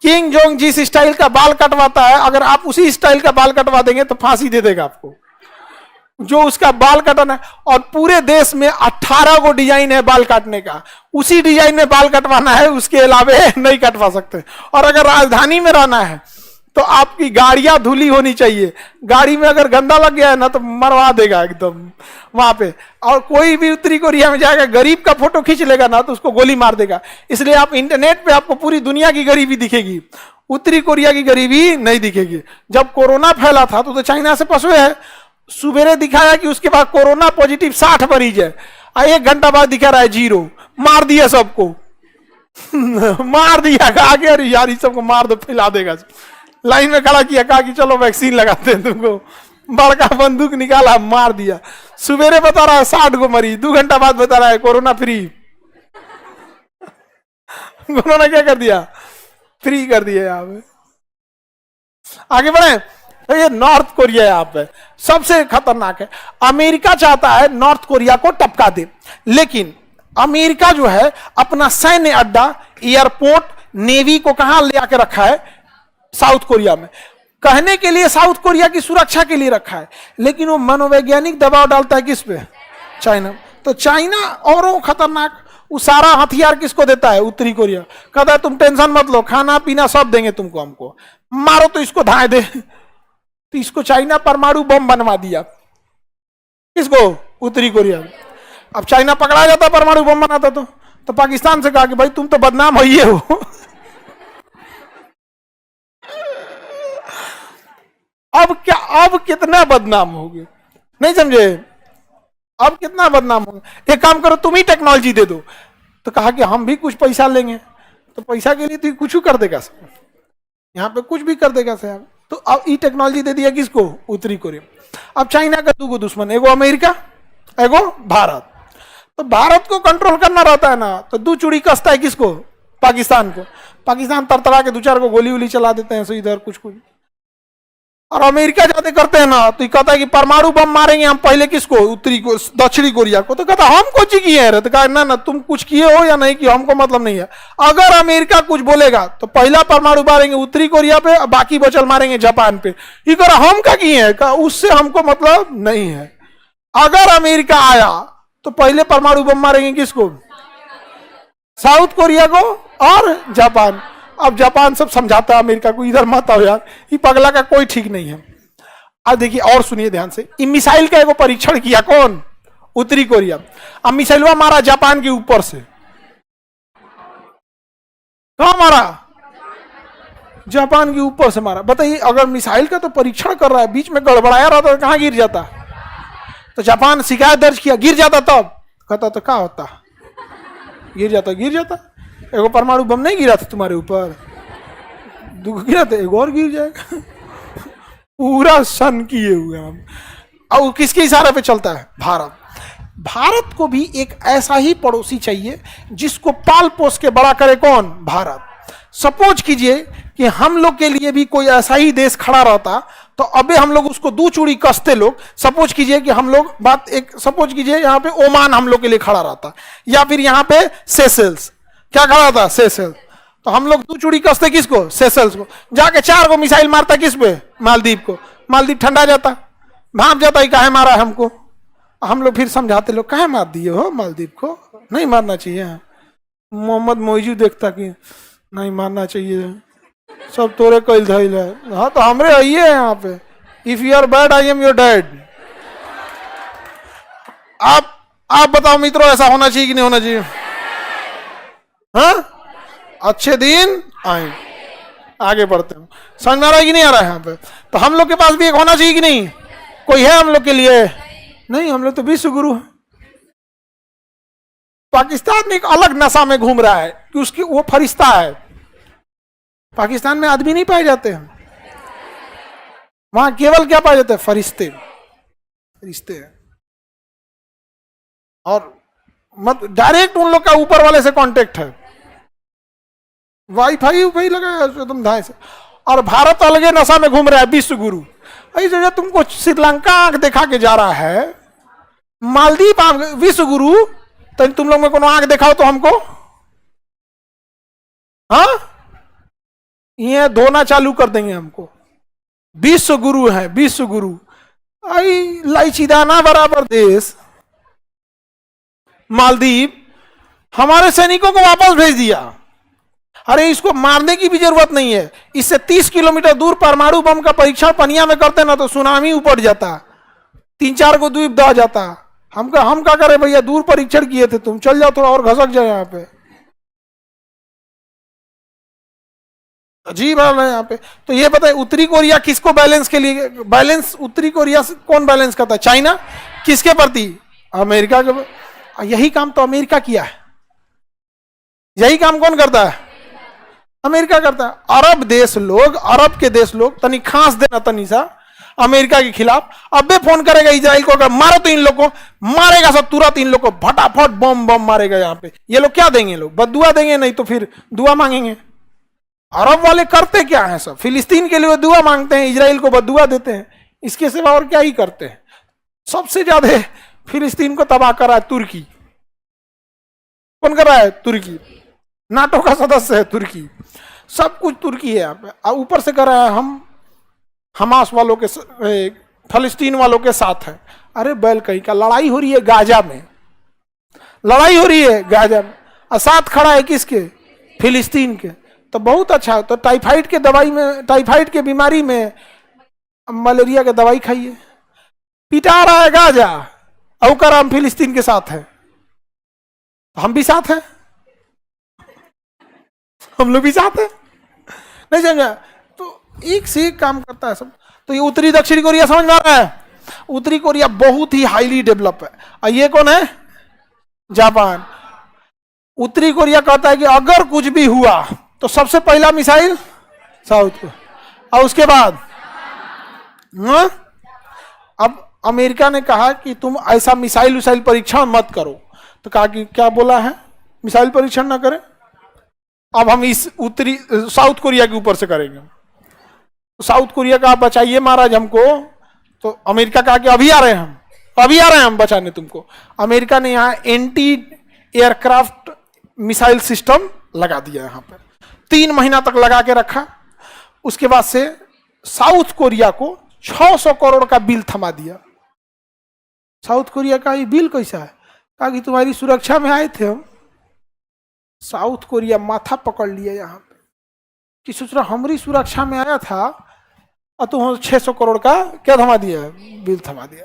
King Jong जिस style का बाल कटवाता है, अगर आप उसी स्टाइल का बाल कटवा देंगे तो फांसी दे देगा आपको, जो उसका बाल कटाना है। और पूरे देश में 18 को डिजाइन है बाल काटने का, उसी डिजाइन में बाल कटवाना है, उसके अलावे नहीं कटवा सकते। और अगर राजधानी में रहना है तो आपकी गाड़ियां धुली होनी चाहिए, गाड़ी में अगर गंदा लग गया है ना तो मरवा देगा एकदम वहां पे। और कोई भी उत्तरी कोरिया में जाएगा, गरीब का फोटो खींच लेगा ना तो उसको गोली मार देगा। इसलिए आप इंटरनेट पे आपको पूरी दुनिया की गरीबी दिखेगी, उत्तरी कोरिया की गरीबी नहीं दिखेगी। जब कोरोना फैला था तो चाइना से फंसे है, सुबेरे दिखाया कि उसके बाद कोरोना पॉजिटिव 60 मरीज है, 1 घंटा बाद दिखा रहा है 0, मार दिया सबको मार दिया, आगे अरे यार सबको मार दो, फैला देगा। लाइन में खड़ा किया, कहा कि चलो वैक्सीन लगाते हैं तुमको, बड़का बंदूक निकाला, मार दिया। सुबेरे बता रहा है 60 को मरीज, 2 घंटा बाद बता रहा है कोरोना फ्री कोरोना क्या कर दिया, फ्री कर दिया। यहाँ पे आगे बढ़े तो ये नॉर्थ कोरिया यहाँ पे सबसे खतरनाक है। अमेरिका चाहता है नॉर्थ कोरिया को टपका दे, लेकिन अमेरिका जो है अपना सैन्य अड्डा, एयरपोर्ट, नेवी को कहां ले आके रखा है, साउथ कोरिया में। कहने के लिए साउथ कोरिया की सुरक्षा के लिए रखा है, लेकिन वो मनोवैज्ञानिक दबाव डालता है किस पे, चाइना। तो चाइना और खतरनाक, वो सारा हथियार किसको देता है, उत्तरी कोरिया। कहता है तुम टेंशन मत लो, खाना पीना सब देंगे तुमको, हमको मारो तो इसको धाए दे। तो इसको चाइना परमाणु बम बनवा दिया, किसको, उत्तरी कोरिया। अब चाइना पकड़ा जाता परमाणु बम बनाता तो पाकिस्तान से कहा कि भाई तुम तो बदनाम हो ही हो अब क्या, अब कितना बदनाम हो गए, नहीं समझे, अब कितना बदनाम हो गया। एक काम करो तुम ही टेक्नोलॉजी दे दो, तो कहा कि हम भी कुछ पैसा लेंगे। तो पैसा के लिए तो कुछ कर देगा, यहाँ पे कुछ भी कर देगा साहब। तो अब ई टेक्नोलॉजी दे दिया किसको, उत्तरी कोरिया। अब चाइना का 2 दुश्मन, एगो अमेरिका, एगो भारत। तो भारत को कंट्रोल करना रहता है ना, तो 2 चूड़ी कसता है किसको, पाकिस्तान को। पाकिस्तान तरतरा के 2-4 को गोली वोली चला देते हैं, सो इधर कुछ। और अमेरिका जाते करते हैं ना, तो कहता है कि परमाणु बम मारेंगे हम पहले किसको, उत्तरी को, दक्षिणी कोरिया को। तो कहता हम कुछ किए हैं, तो कहा ना ना तुम कुछ किए हो या नहीं किए हमको मतलब नहीं है। अगर अमेरिका कुछ बोलेगा तो पहला परमाणु मारेंगे उत्तरी कोरिया पे, बाकी बचल मारेंगे जापान पे। ये कह रहा हम क्या किए हैं, उससे हमको मतलब नहीं है। अगर अमेरिका आया तो पहले परमाणु बम मारेंगे किसको, साउथ कोरिया को और जापान। अब जापान सब समझाता है अमेरिका को, इधर मत आओ यार, ये पगला का कोई ठीक नहीं है। अब देखिए और सुनिए ध्यान से, मिसाइल का एगो परीक्षण किया कौन, उत्तरी कोरिया। अब मिसाइलवा मारा जापान के ऊपर से, कहां मारा, जापान के ऊपर से मारा। बताइए अगर मिसाइल का तो परीक्षण कर रहा है, बीच में गड़बड़ाया रहता तो कहां गिर जाता। तो जापान शिकायत दर्ज किया, गिर जाता तब कहता तो क्या होता, गिर जाता। एगो परमाणु बम नहीं गिरा था तुम्हारे ऊपर, 2 गिरा था, एक और गिर जाएगा पूरा सन किए हुए हम। और किसके इशारे पे चलता है, भारत। भारत को भी एक ऐसा ही पड़ोसी चाहिए जिसको पाल पोस के बड़ा करे, कौन, भारत। सपोज कीजिए कि हम लोग के लिए भी कोई ऐसा ही देश खड़ा रहता, तो अबे हम लोग उसको 2 चूड़ी कसते लोग। सपोज कीजिए कि हम लोग सपोज कीजिए यहाँ पे ओमान हम लोग के लिए खड़ा रहता, या फिर यहाँ पे सेशेल्स, क्या खड़ा था, सेशेल्स। तो हम लोग 2 चूड़ी कसते किसको, सेशेल्स को। जाके 4 को मिसाइल मारता किस पे, मालदीव को। मालदीव ठंडा जाता, भाप जाता, ही काहे मारा है हमको। हम लोग फिर समझाते, लोग काहे मार दिए हो मालदीव को, नहीं मारना चाहिए। मोहम्मद मोइजू देखता कि नहीं मारना चाहिए, सब तोरे कैल धैल है। हाँ तो हमरे आइए यहाँ पे, if you are bad I am your dad. आप बताओ मित्रों, ऐसा होना चाहिए कि नहीं होना चाहिए। हाँ, अच्छे दिन आए, आगे बढ़ते हैं। समझ में आ रहा है कि नहीं आ रहा है यहाँ पे। तो हम लोग के पास भी एक होना चाहिए कि नहीं, कोई है हम लोग के लिए, नहीं, हम लोग तो विश्व गुरु है। पाकिस्तान में एक अलग नशा में घूम रहा है कि उसकी वो फरिश्ता है। पाकिस्तान में आदमी नहीं पाए जाते हैं, वहां केवल क्या पाए जाते हैं, फरिश्ते हैं। और मत डायरेक्ट उन लोग का ऊपर वाले से कांटेक्ट है, वाईफाई लगाया एकदम धाए से। और भारत अलगे नशा में घूम रहा है, विश्व गुरु। इस जगह तुमको श्रीलंका आंख दिखा के जा रहा है, मालदीव विश्व गुरु। तो तुम लोग में कोनो आंख दिखाओ तो हमको, हाँ ये धोना चालू कर देंगे हमको। विश्व गुरु है, विश्व गुरु। आई लाइचीदाना बराबर देश मालदीव हमारे सैनिकों को वापस भेज दिया। अरे इसको मारने की भी जरूरत नहीं है, इससे 30 किलोमीटर दूर परमाणु बम का परीक्षण पनिया में करते ना तो सुनामी उपट जाता, 3-4 को द्वीप दह जाता। हम क्या करें भैया, दूर परीक्षण किए थे, तुम चल जाओ थोड़ा और घसक जाए यहाँ पे। अजीब हाल है यहाँ पे। तो ये बताए उत्तरी कोरिया किसको बैलेंस के लिए, बैलेंस उत्तरी कोरिया से कौन बैलेंस करता है? चाइना। किसके प्रति? अमेरिका के। यही काम तो अमेरिका किया है, यही काम कौन करता है? अमेरिका करता है। अरब देश लोग, अरब के देश लोग तनी खांस देना तनी सा अमेरिका के खिलाफ, अबे फोन करेगा इजराइल को, अगर मारो तो इन लोग को मारेगा सब तुरंत, इन लोग को फटाफट बम बम मारेगा यहाँ पे। ये लोग क्या देंगे? लोग बदुआ देंगे, नहीं तो फिर दुआ मांगेंगे। अरब वाले करते क्या है? सब फिलिस्तीन के लिए दुआ मांगते हैं, इजराइल को बदुआ देते हैं, इसके सिवा और क्या ही करते हैं। सबसे ज्यादा फिलिस्तीन को तबाह करा है तुर्की। कौन कर रहा है? तुर्की। नाटो का सदस्य है तुर्की, सब कुछ तुर्की है यहाँ पे। ऊपर से कर रहा है हम हमास वालों के, फलस्तीन वालों के साथ है। अरे बैल कहीं का, लड़ाई हो रही है गाजा में, लड़ाई हो रही है गाजा में, और साथ खड़ा है किसके? फिलिस्तीन के। तो बहुत अच्छा। तो टाइफाइड के दवाई में, टाइफाइड के बीमारी में मलेरिया के दवाई खाइए। पिटा रहा है गाजा, और कर हम फिलिस्तीन के साथ है। हम भी साथ हैं, हम लोग भी साथ हैं, नहीं समझा? तो एक से एक काम करता है सब। तो ये उत्तरी दक्षिणी कोरिया समझ में आ रहा है? उत्तरी कोरिया बहुत ही हाईली डेवलप है। और ये कौन है? जापान। उत्तरी कोरिया कहता है कि अगर कुछ भी हुआ तो सबसे पहला मिसाइल साउथ को, और उसके बाद अब अमेरिका ने कहा कि तुम ऐसा मिसाइल परीक्षण मत करो। तो कहा कि क्या बोला है? मिसाइल परीक्षण ना करें। अब हम इस उत्तरी साउथ कोरिया के ऊपर से करेंगे। साउथ कोरिया का आप बचाइए महाराज हमको। तो अमेरिका कहा कि अभी आ रहे हैं हम, अभी आ रहे हैं हम बचाने तुमको। अमेरिका ने यहाँ एंटी एयरक्राफ्ट मिसाइल सिस्टम लगा दिया यहाँ पे, 3 महीना तक लगा के रखा। उसके बाद से साउथ कोरिया को 600 करोड़ का बिल थमा दिया। साउथ कोरिया का ये बिल कैसा है? कहा कि तुम्हारी सुरक्षा में आए थे हम। साउथ कोरिया माथा पकड़ लिया यहाँ पे कि सोचना हमारी सुरक्षा में आया था और तुम 600 करोड़ का क्या थमा दिया? बिल थमा दिया।